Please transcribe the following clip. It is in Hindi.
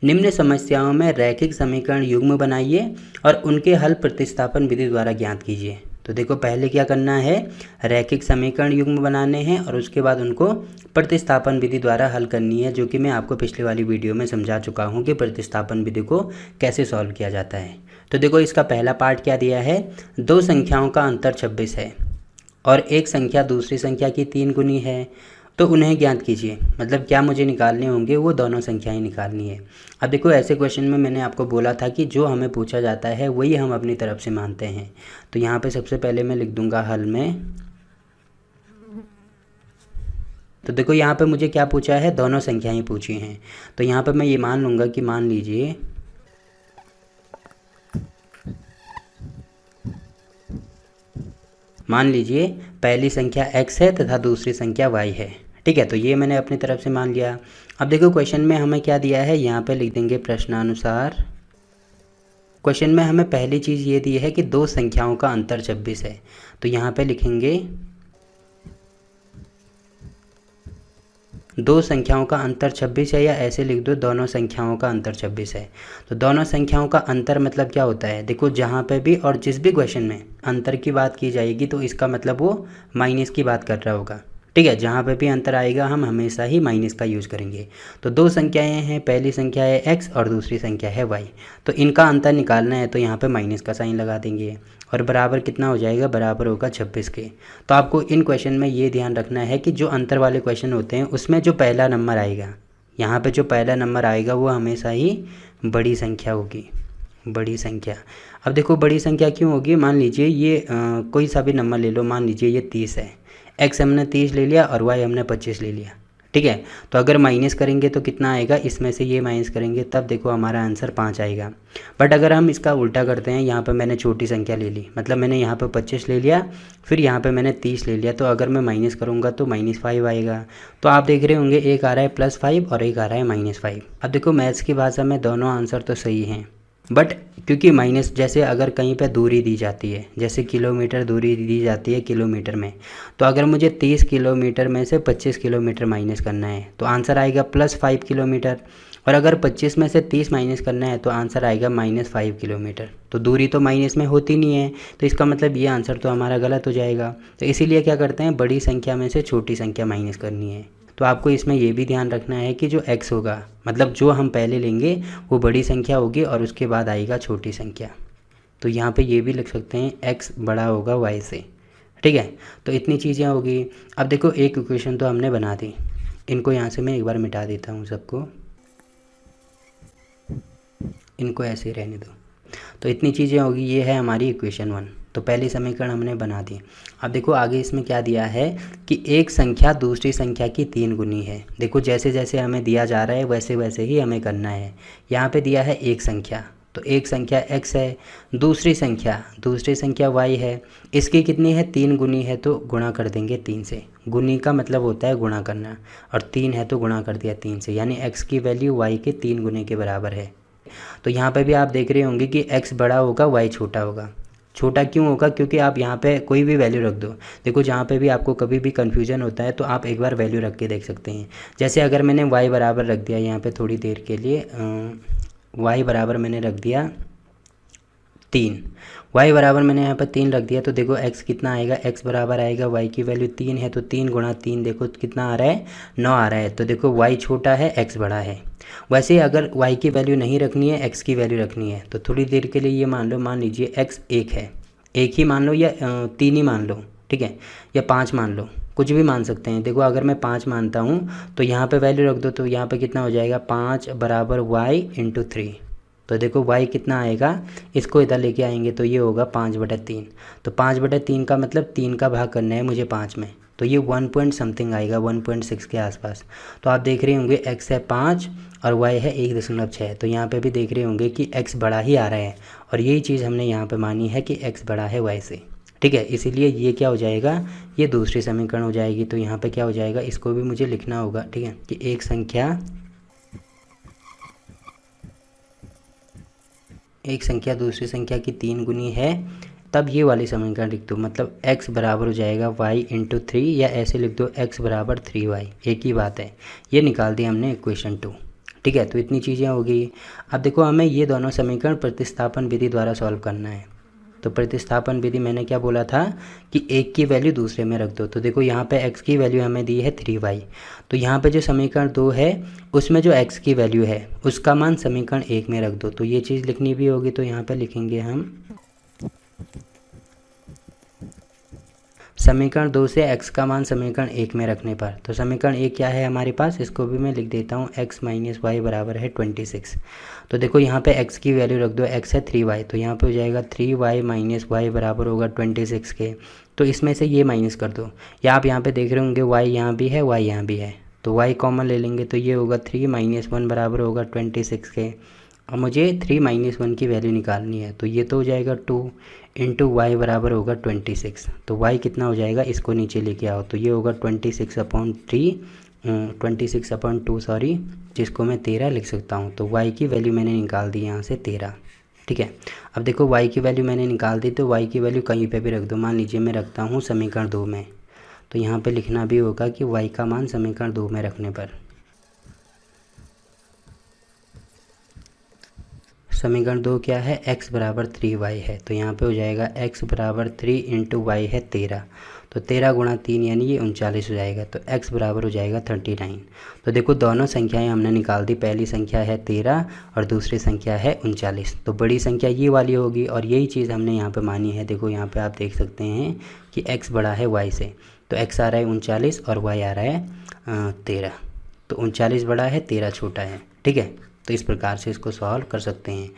निम्न समस्याओं में रैखिक समीकरण युग्म बनाइए और उनके हल प्रतिस्थापन विधि द्वारा ज्ञात कीजिए। तो देखो पहले क्या करना है, रैखिक समीकरण युग्म बनाने हैं और उसके बाद उनको प्रतिस्थापन विधि द्वारा हल करनी है, जो कि मैं आपको पिछले वाली वीडियो में समझा चुका हूँ कि प्रतिस्थापन विधि को कैसे सॉल्व किया जाता है। तो देखो इसका पहला पार्ट क्या दिया है, दो संख्याओं का अंतर 26 है और एक संख्या दूसरी संख्या की 3 गुनी है, तो उन्हें ज्ञात कीजिए। मतलब क्या मुझे निकालने होंगे, वो दोनों संख्याएं निकालनी है। अब देखो ऐसे क्वेश्चन में मैंने आपको बोला था कि जो हमें पूछा जाता है वही हम अपनी तरफ से मानते हैं। तो यहाँ पे सबसे पहले मैं लिख दूंगा हल में। तो देखो यहाँ पे मुझे क्या पूछा है, दोनों संख्याएं पूछी हैं। तो यहाँ पे मैं ये मान लूँगा कि मान लीजिए पहली संख्या x है तथा दूसरी संख्या y है। ठीक है, तो ये मैंने अपनी तरफ से मान लिया। अब देखो क्वेश्चन में हमें क्या दिया है, यहाँ पे लिख देंगे प्रश्नानुसार। क्वेश्चन में हमें पहली चीज़ ये दी है कि दो संख्याओं का अंतर 26 है। तो यहाँ पे लिखेंगे दो संख्याओं का अंतर 26 है, या ऐसे लिख दो दोनों संख्याओं का अंतर 26 है। तो दोनों संख्याओं का अंतर मतलब क्या होता है, देखो जहाँ पे भी और जिस भी क्वेश्चन में अंतर की बात की जाएगी तो इसका मतलब वो माइनस की बात कर रहा होगा। ठीक है, जहाँ पे भी अंतर आएगा हम हमेशा ही माइनस का यूज़ करेंगे। तो दो संख्याएं हैं, पहली संख्या है x और दूसरी संख्या है y। तो इनका अंतर निकालना है तो यहाँ पे माइनस का साइन लगा देंगे और बराबर कितना हो जाएगा, बराबर होगा 26 के। तो आपको इन क्वेश्चन में ये ध्यान रखना है कि जो अंतर वाले क्वेश्चन होते हैं उसमें जो पहला नंबर आएगा, यहाँ पे जो पहला नंबर आएगा वो हमेशा ही बड़ी संख्या होगी, बड़ी संख्या। अब देखो बड़ी संख्या क्यों होगी, मान लीजिए ये कोई सा भी नंबर ले लो, मान लीजिए ये 30 है, x हमने 30 ले लिया और y हमने 25 ले लिया। ठीक है, तो अगर माइनस करेंगे तो कितना आएगा, इसमें से ये माइनस करेंगे तब देखो हमारा आंसर 5 आएगा। बट अगर हम इसका उल्टा करते हैं, यहाँ पे मैंने छोटी संख्या ले ली, मतलब मैंने यहाँ पे 25 ले लिया, फिर यहाँ पे मैंने 30 ले लिया, तो अगर मैं माइनस करूँगा तो -5 आएगा। तो आप देख रहे होंगे एक आ रहा है +5 और एक आ रहा है -5। अब देखो मैथ्स की भाषा में दोनों आंसर तो सही हैं, बट क्योंकि माइनस, जैसे अगर कहीं पे दूरी दी जाती है, जैसे किलोमीटर दूरी दी जाती है किलोमीटर में, तो अगर मुझे 30 किलोमीटर में से 25 किलोमीटर माइनस करना है तो आंसर आएगा +5 किलोमीटर, और अगर 25 में से 30 माइनस करना है तो आंसर आएगा -5 किलोमीटर। तो दूरी तो माइनस में होती नहीं है, तो इसका मतलब ये आंसर तो हमारा गलत हो जाएगा। तो इसीलिए क्या करते हैं, बड़ी संख्या में से छोटी संख्या माइनस करनी है। तो आपको इसमें ये भी ध्यान रखना है कि जो x होगा, मतलब जो हम पहले लेंगे वो बड़ी संख्या होगी और उसके बाद आएगा छोटी संख्या। तो यहाँ पे ये भी लिख सकते हैं x बड़ा होगा y से। ठीक है, तो इतनी चीज़ें होगी। अब देखो एक इक्वेशन तो हमने बना दी, इनको यहाँ से मैं एक बार मिटा देता हूँ सबको, इनको ऐसे ही रहने दो। तो इतनी चीज़ें होगी, ये है हमारी इक्वेशन 1। तो पहली समीकरण हमने बना दी। अब देखो आगे इसमें क्या दिया है कि एक संख्या दूसरी संख्या की 3 गुनी है। देखो जैसे जैसे हमें दिया जा रहा है वैसे वैसे ही हमें करना है। यहाँ पे दिया है एक संख्या, तो एक संख्या x है, दूसरी संख्या y है, इसकी कितनी है, 3 गुनी है, तो गुणा कर देंगे 3 से। गुनी का मतलब होता है गुणा करना, और 3 है तो गुणा कर दिया 3 से, यानी x की वैल्यू y के 3 गुने के बराबर है। तो यहाँ पे भी आप देख रहे होंगे कि x बड़ा होगा y छोटा होगा। छोटा क्यों होगा, क्योंकि आप यहाँ पे कोई भी वैल्यू रख दो। देखो जहाँ पे भी आपको कभी भी कन्फ्यूजन होता है तो आप एक बार वैल्यू रख के देख सकते हैं। जैसे अगर मैंने y बराबर रख दिया यहाँ पे थोड़ी देर के लिए, y बराबर मैंने रख दिया 3, y बराबर मैंने यहाँ पर 3 रख दिया, तो देखो x कितना आएगा, x बराबर आएगा y की वैल्यू 3 है, तो 3 गुणा 3 देखो कितना आ रहा है, 9 आ रहा है। तो देखो y छोटा है x बड़ा है। वैसे अगर y की वैल्यू नहीं रखनी है, x की वैल्यू रखनी है, तो थोड़ी देर के लिए ये मान लो, मान लीजिए x 1 है, 1 ही मान लो या 3 ही मान लो, ठीक है, या 5 मान लो, कुछ भी मान सकते हैं। देखो अगर मैं 5 मानता हूँ तो यहाँ पे वैल्यू रख दो, तो यहाँ पे कितना हो जाएगा, 5 बराबर y × 3। तो देखो y कितना आएगा, इसको इधर लेके आएंगे तो ये होगा 5/3। तो 5/3 का मतलब 3 का भाग करना है मुझे 5 में, तो ये 1 पॉइंट समथिंग आएगा, 1.6 के आसपास। तो आप देख रहे होंगे x है 5 और y है 1.6। तो यहाँ पे भी देख रहे होंगे कि x बड़ा ही आ रहा है, और यही चीज़ हमने यहाँ पे मानी है कि x बड़ा है y से। ठीक है, इसीलिए ये क्या हो जाएगा, ये दूसरी समीकरण हो जाएगी। तो यहाँ पे क्या हो जाएगा, इसको भी मुझे लिखना होगा, ठीक है, कि एक संख्या दूसरी संख्या की 3 गुनी है, तब ये वाली समीकरण लिख दो, मतलब x बराबर हो जाएगा y × 3, या ऐसे लिख दो x बराबर 3y, एक ही बात है। ये निकाल दिया हमने इक्वेशन 2। ठीक है, तो इतनी चीज़ें हो गई। अब देखो हमें ये दोनों समीकरण प्रतिस्थापन विधि द्वारा सॉल्व करना है। तो प्रतिस्थापन विधि मैंने क्या बोला था कि एक की वैल्यू दूसरे में रख दो। तो देखो यहाँ पे x की वैल्यू हमें दी है 3y, तो यहाँ पे जो समीकरण 2 है उसमें जो x की वैल्यू है उसका मान समीकरण 1 में रख दो। तो ये चीज़ लिखनी भी होगी, तो यहाँ पे लिखेंगे हम समीकरण 2 से x का मान समीकरण 1 में रखने पर। तो समीकरण 1 क्या है हमारे पास, इसको भी मैं लिख देता हूँ, x माइनस वाई बराबर है 26। तो देखो यहाँ पे x की वैल्यू रख दो, x है 3y, तो यहाँ पे हो जाएगा 3y माइनस वाई बराबर होगा 26 के। तो इसमें से ये माइनस कर दो, या आप यहाँ पे देख रहे होंगे y यहाँ भी है, y यहाँ भी है, तो y कॉमन ले लेंगे, तो ये होगा 3 माइनस 1 बराबर होगा 26 के। अब मुझे 3 माइनस 1 की वैल्यू निकालनी है, तो ये तो हो जाएगा 2 इंटू वाई बराबर होगा 26। तो y कितना हो जाएगा, इसको नीचे लेके आओ, तो ये होगा 26/2 सॉरी, जिसको मैं 13 लिख सकता हूँ। तो y की वैल्यू मैंने निकाल दी यहाँ से 13। ठीक है, अब देखो y की वैल्यू मैंने निकाल दी, तो y की वैल्यू कहीं पे भी रख दो। मान लीजिए मैं रखता हूँ समीकरण 2 में, तो यहाँ पे लिखना भी होगा कि y का मान समीकरण 2 में रखने पर समीकरण 2 क्या है, x बराबर 3y है, तो यहाँ पे हो जाएगा x बराबर 3 इंटू वाई है 13, तो 13 गुणा 3 यानी ये 39 हो जाएगा, तो x बराबर हो जाएगा 39। तो देखो दोनों संख्याएं हमने निकाल दी, पहली संख्या है 13 और दूसरी संख्या है 39। तो बड़ी संख्या ये वाली होगी, और यही चीज़ हमने यहाँ पे मानी है। देखो यहाँ पे आप देख सकते हैं कि x बड़ा है y से, तो x आ रहा है 39 और y आ रहा है 13, तो 39 बड़ा है 13 छोटा है। ठीक है, तो इस प्रकार से इसको सॉल्व कर सकते हैं।